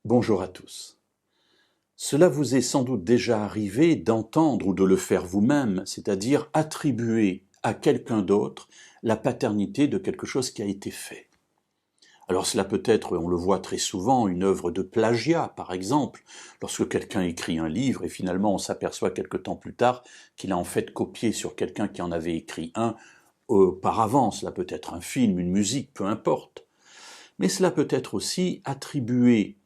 Bonjour à tous. Cela vous est sans doute déjà arrivé d'entendre ou de le faire vous-même, c'est-à-dire attribuer à quelqu'un d'autre la paternité de quelque chose qui a été fait. Alors cela peut être, on le voit très souvent, une œuvre de plagiat, par exemple, lorsque quelqu'un écrit un livre et finalement on s'aperçoit quelque temps plus tard qu'il a en fait copié sur quelqu'un qui en avait écrit un auparavant. Cela peut être un film, une musique, peu importe. Mais cela peut être aussi attribué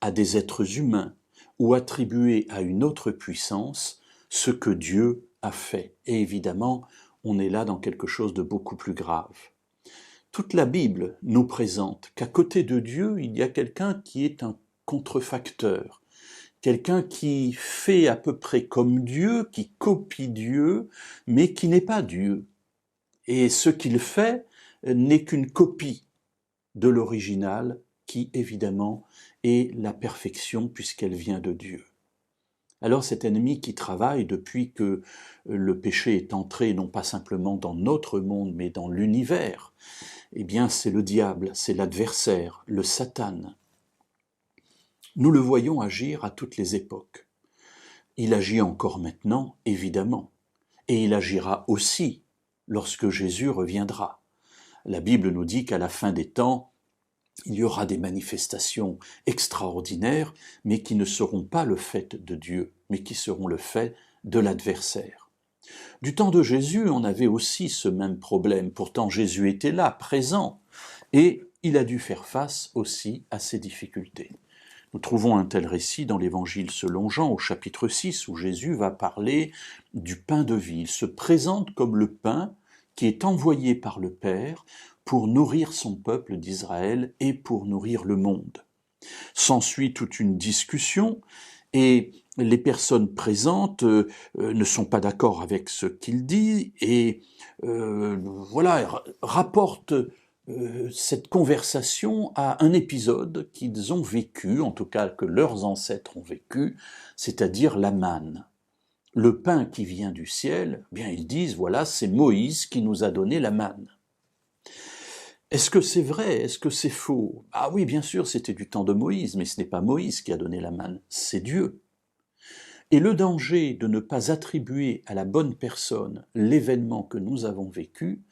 à des êtres humains ou attribuer à une autre puissance ce que Dieu a fait. Et évidemment, on est là dans quelque chose de beaucoup plus grave. Toute la Bible nous présente qu'à côté de Dieu, il y a quelqu'un qui est un contrefacteur, quelqu'un qui fait à peu près comme Dieu, qui copie Dieu, mais qui n'est pas Dieu. Et ce qu'il fait n'est qu'une copie de l'original qui, évidemment, est la perfection puisqu'elle vient de Dieu. Alors cet ennemi qui travaille depuis que le péché est entré non pas simplement dans notre monde mais dans l'univers, eh bien c'est le diable, c'est l'adversaire, le Satan. Nous le voyons agir à toutes les époques. Il agit encore maintenant, évidemment, et il agira aussi lorsque Jésus reviendra. La Bible nous dit qu'à la fin des temps, il y aura des manifestations extraordinaires, mais qui ne seront pas le fait de Dieu, mais qui seront le fait de l'adversaire. Du temps de Jésus, on avait aussi ce même problème. Pourtant, Jésus était là, présent, et il a dû faire face aussi à ces difficultés. Nous trouvons un tel récit dans l'Évangile selon Jean, au chapitre 6, où Jésus va parler du pain de vie. Il se présente comme le pain qui est envoyé par le Père pour nourrir son peuple d'Israël et pour nourrir le monde. S'ensuit toute une discussion et les personnes présentes ne sont pas d'accord avec ce qu'il dit et rapportent cette conversation à un épisode qu'ils ont vécu, en tout cas que leurs ancêtres ont vécu, c'est-à-dire la manne. Le pain qui vient du ciel, eh bien ils disent, voilà, c'est Moïse qui nous a donné la manne. Est-ce que c'est vrai? Est-ce que c'est faux? Ah oui, bien sûr, c'était du temps de Moïse, mais ce n'est pas Moïse qui a donné la manne, c'est Dieu. Et le danger de ne pas attribuer à la bonne personne l'événement que nous avons vécu,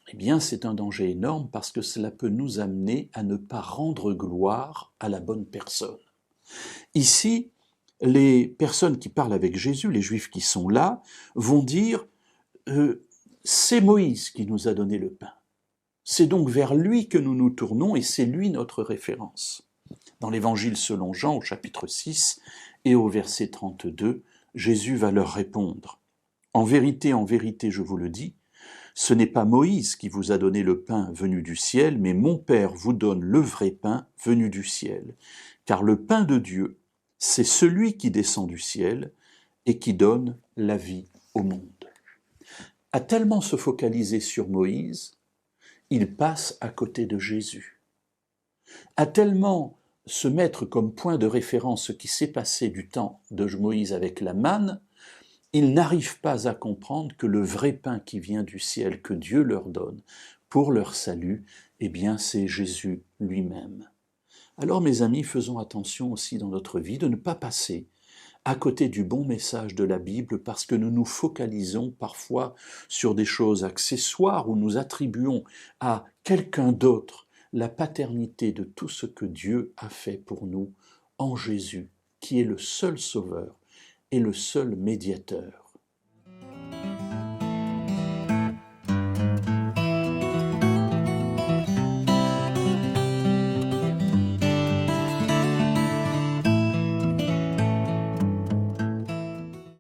eh bien c'est un danger énorme parce que cela peut nous amener à ne pas rendre gloire à la bonne personne. Ici, les personnes qui parlent avec Jésus, les Juifs qui sont là, vont dire c'est Moïse qui nous a donné le pain. C'est donc vers lui que nous nous tournons et c'est lui notre référence. Dans l'Évangile selon Jean, au chapitre 6 et au verset 32, Jésus va leur répondre. En vérité, je vous le dis, ce n'est pas Moïse qui vous a donné le pain venu du ciel, mais mon Père vous donne le vrai pain venu du ciel. Car le pain de Dieu, c'est celui qui descend du ciel et qui donne la vie au monde. À tellement se focaliser sur Moïse, il passe à côté de Jésus. À tellement se mettre comme point de référence ce qui s'est passé du temps de Moïse avec la manne, ils n'arrivent pas à comprendre que le vrai pain qui vient du ciel, que Dieu leur donne pour leur salut, eh bien c'est Jésus lui-même. Alors mes amis, faisons attention aussi dans notre vie de ne pas passer à côté du bon message de la Bible parce que nous nous focalisons parfois sur des choses accessoires où nous attribuons à quelqu'un d'autre la paternité de tout ce que Dieu a fait pour nous en Jésus, qui est le seul sauveur et le seul médiateur